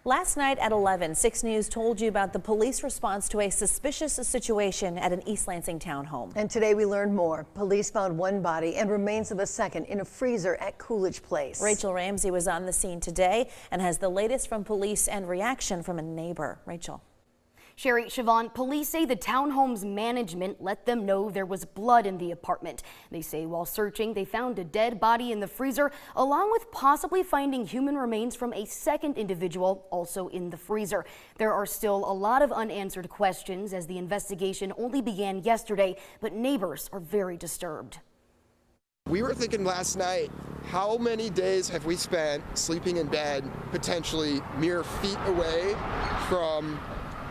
Last night at 11, 6 News told you about the police response to a suspicious situation at an East Lansing townhome. And today we learned more. Police found one body and remains of a second in a freezer at Coolidge Place. Rachel Ramsey was on the scene today and has the latest from police and reaction from a neighbor. Rachel. Sherry, Siobhan, police say the townhome's management let them know there was blood in the apartment. They say while searching, they found a dead body in the freezer, along with possibly finding human remains from a second individual also in the freezer. There are still a lot of unanswered questions as the investigation only began yesterday, but neighbors are very disturbed. We were thinking last night, how many days have we spent sleeping in bed, potentially mere feet away from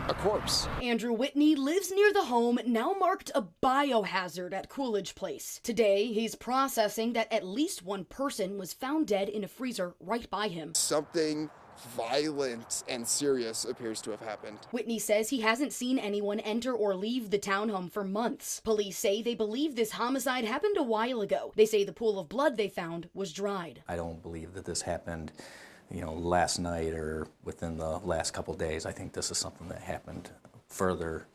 a corpse? Andrew Whitney lives near the home now marked a biohazard at Coolidge Place. Today, he's processing that at least one person was found dead in a freezer right by him. Something violent and serious appears to have happened. Whitney says he hasn't seen anyone enter or leave the townhome for months. Police say they believe this homicide happened a while ago. They say the pool of blood they found was dried. I don't believe that this happened, last night or within the last couple days. I think this is something that happened further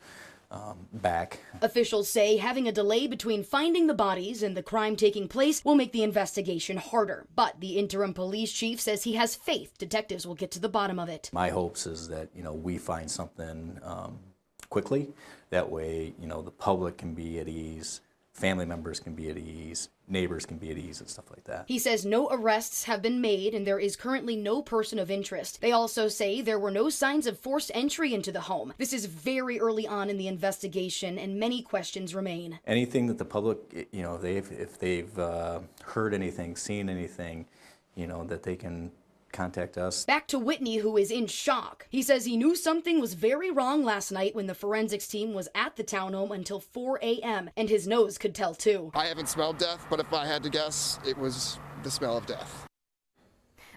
back. Officials say having a delay between finding the bodies and the crime taking place will make the investigation harder. But the interim police chief says he has faith detectives will get to the bottom of it. My hopes is that, we find something quickly. That way, the public can be at ease, family members can be at ease, neighbors can be at ease and stuff like that. He says no arrests have been made and there is currently no person of interest. They also say there were no signs of forced entry into the home. This is very early on in the investigation and many questions remain. Anything that the public, if they've heard anything, seen anything, that they can contact us. Back to Whitney, who is in shock. He says he knew something was very wrong last night when the forensics team was at the townhome until 4 a.m. and his nose could tell too. I haven't smelled death, but if I had to guess, it was the smell of death.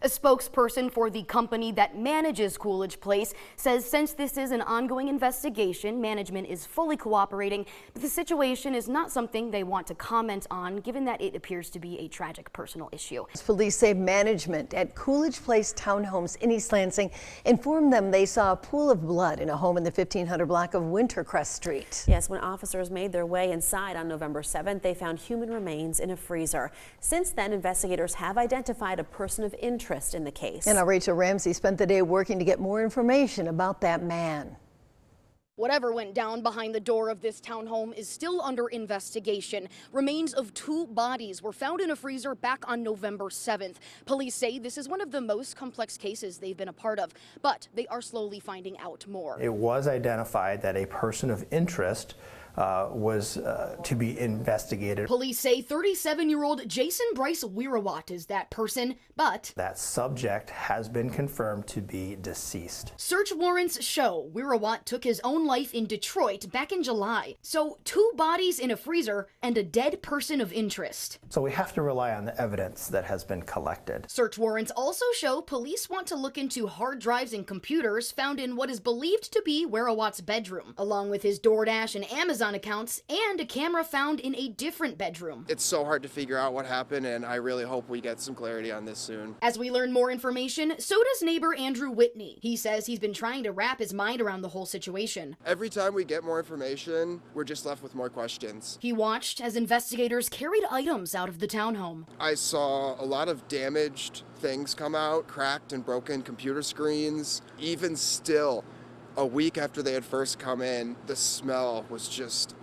A spokesperson for the company that manages Coolidge Place says since this is an ongoing investigation, management is fully cooperating, but the situation is not something they want to comment on, given that it appears to be a tragic personal issue. Police say management at Coolidge Place townhomes in East Lansing informed them they saw a pool of blood in a home in the 1500 block of Wintercrest Street. Yes, when officers made their way inside on November 7th, they found human remains in a freezer. Since then, investigators have identified a person of interest in the case. And Rachel Ramsey spent the day working to get more information about that man. Whatever went down behind the door of this townhome is still under investigation. Remains of 2 bodies were found in a freezer back on November 7th. Police say this is one of the most complex cases they've been a part of, but they are slowly finding out more. It was identified that a person of interest was to be investigated. Police say 37-year-old Jason Bryce Wirawat is that person, but that subject has been confirmed to be deceased. Search warrants show Wirawat took his own life in Detroit back in July. So 2 bodies in a freezer and a dead person of interest. So we have to rely on the evidence that has been collected. Search warrants also show police want to look into hard drives and computers found in what is believed to be Wirawat's bedroom, along with his DoorDash and Amazon accounts and a camera found in a different bedroom. It's so hard to figure out what happened, and I really hope we get some clarity on this soon. As we learn more information, so does neighbor Andrew Whitney. He says he's been trying to wrap his mind around the whole situation. Every time we get more information, we're just left with more questions. He watched as investigators carried items out of the townhome. I saw a lot of damaged things come out, cracked and broken computer screens. Even still, a week after they had first come in, the smell was just,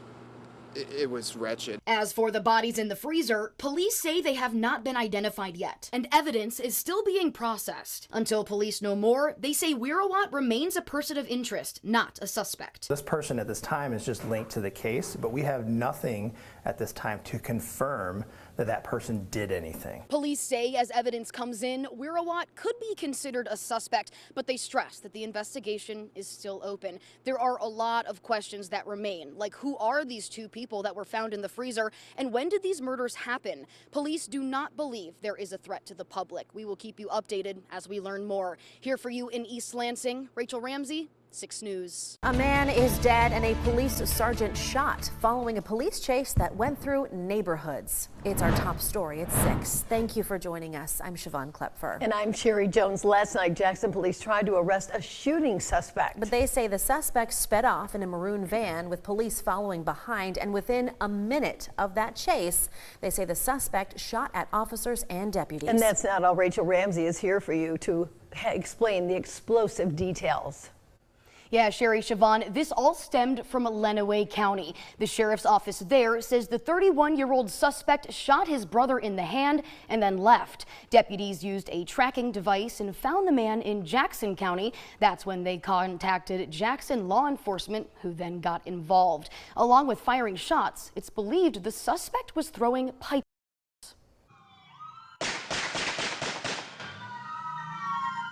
it was wretched. As for the bodies in the freezer, police say they have not been identified yet, and evidence is still being processed. Until police know more, they say Wirawat remains a person of interest, not a suspect. This person at this time is just linked to the case, but we have nothing at this time to confirm that that person did anything. Police say as evidence comes in, Wirawat could be considered a suspect, but they stress that the investigation is still open. There are a lot of questions that remain, like who are these 2 people that were found in the freezer, and when did these murders happen? Police do not believe there is a threat to the public. We will keep you updated as we learn more. Here for you in East Lansing, Rachel Ramsey, 6 News. A man is dead and a police sergeant shot following a police chase that went through neighborhoods. It's our top story at 6. Thank you for joining us. I'm Siobhan Klepfer. And I'm Sherry Jones. Last night, Jackson police tried to arrest a shooting suspect. But they say the suspect sped off in a maroon van with police following behind. And within a minute of that chase, they say the suspect shot at officers and deputies. And that's not all. Rachel Ramsey is here for you to explain the explosive details. Yeah, Sherry, Siobhan, this all stemmed from Lenawee County. The sheriff's office there says the 31-year-old suspect shot his brother in the hand and then left. Deputies used a tracking device and found the man in Jackson County. That's when they contacted Jackson law enforcement, who then got involved. Along with firing shots, it's believed the suspect was throwing pipe.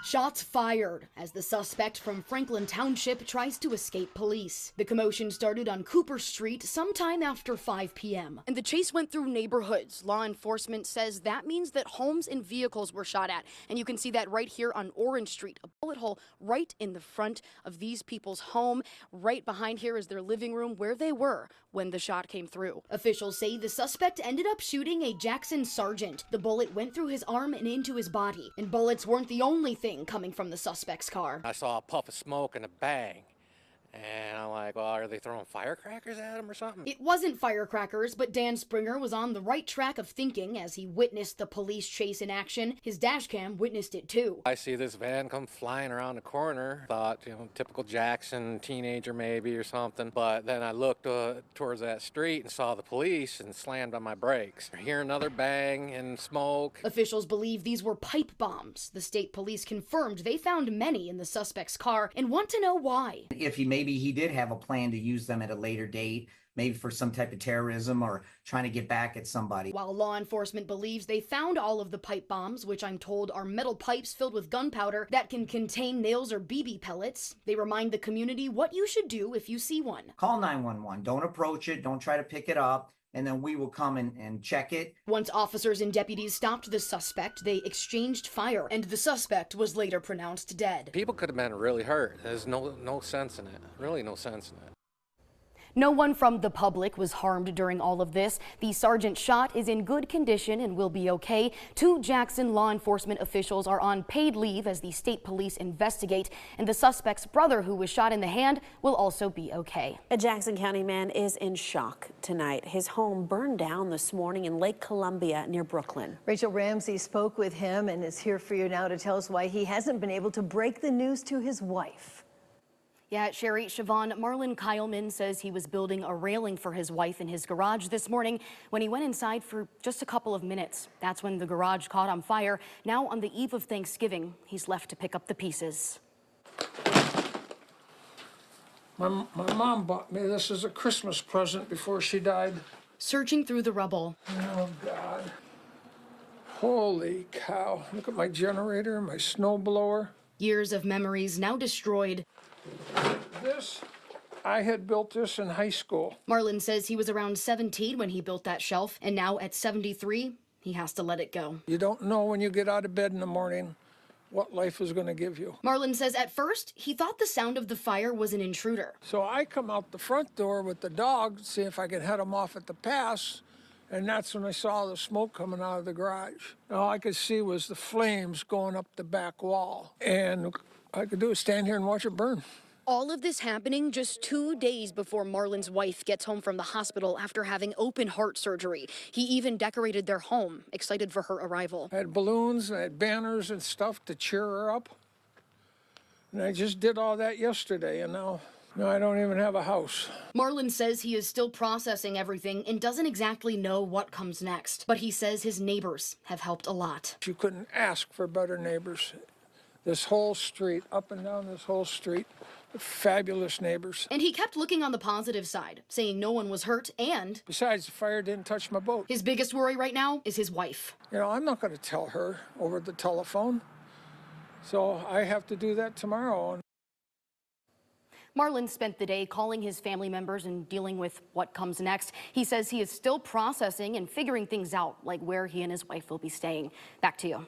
Shots fired as the suspect from Franklin Township tries to escape police. The commotion started on Cooper Street sometime after 5 p.m. And the chase went through neighborhoods. Law enforcement says that means that homes and vehicles were shot at. And you can see that right here on Orange Street, a bullet hole right in the front of these people's home. Right behind here is their living room where they were when the shot came through. Officials say the suspect ended up shooting a Jackson sergeant. The bullet went through his arm and into his body. And bullets weren't the only thing coming from the suspect's car. I saw a puff of smoke and a bang. And I'm like, well, are they throwing firecrackers at him or something? It wasn't firecrackers, but Dan Springer was on the right track of thinking as he witnessed the police chase in action. His dash cam witnessed it too. I see this van come flying around the corner. Thought, typical Jackson teenager maybe or something. But then I looked towards that street and saw the police and slammed on my brakes. I hear another bang and smoke. Officials believe these were pipe bombs. The state police confirmed they found many in the suspect's car and want to know why. If maybe he did have a plan to use them at a later date, maybe for some type of terrorism or trying to get back at somebody. While law enforcement believes they found all of the pipe bombs, which I'm told are metal pipes filled with gunpowder that can contain nails or BB pellets, they remind the community what you should do if you see one. Call 911. Don't approach it. Don't try to pick it up. And then we will come and check it. Once officers and deputies stopped the suspect, they exchanged fire, and the suspect was later pronounced dead. People could have been really hurt. There's no sense in it. Really no sense in it. No one from the public was harmed during all of this. The sergeant shot is in good condition and will be okay. 2 Jackson law enforcement officials are on paid leave as the state police investigate, and the suspect's brother, who was shot in the hand, will also be okay. A Jackson County man is in shock tonight. His home burned down this morning in Lake Columbia near Brooklyn. Rachel Ramsey spoke with him and is here for you now to tell us why he hasn't been able to break the news to his wife. Yeah, Sherry, Siobhan, Marlon Kyleman says he was building a railing for his wife in his garage this morning when he went inside for just a couple of minutes. That's when the garage caught on fire. Now, on the eve of Thanksgiving, he's left to pick up the pieces. My mom bought me this as a Christmas present before she died. Searching through the rubble. Oh, God. Holy cow. Look at my generator, my snowblower. Years of memories now destroyed. I had built this in high school. Marlon says he was around 17 when he built that shelf, and now at 73, he has to let it go. You don't know when you get out of bed in the morning what life is going to give you. Marlon says at first, he thought the sound of the fire was an intruder. So I come out the front door with the dog to see if I could head him off at the pass, and that's when I saw the smoke coming out of the garage. All I could see was the flames going up the back wall, and all I could do was stand here and watch it burn. All of this happening just 2 days before Marlon's wife gets home from the hospital after having open heart surgery. He even decorated their home, excited for her arrival. I had balloons, and I had banners and stuff to cheer her up. And I just did all that yesterday, and now I don't even have a house. Marlon says he is still processing everything and doesn't exactly know what comes next. But he says his neighbors have helped a lot. You couldn't ask for better neighbors. This whole street, up and down this whole street, fabulous neighbors. And he kept looking on the positive side, saying no one was hurt, and besides, the fire didn't touch my boat. His biggest worry right now is his wife. I'm not going to tell her over the telephone, so I have to do that tomorrow. Marlon spent the day calling his family members and dealing with what comes next. He says he is still processing and figuring things out, like where he and his wife will be staying. Back to you.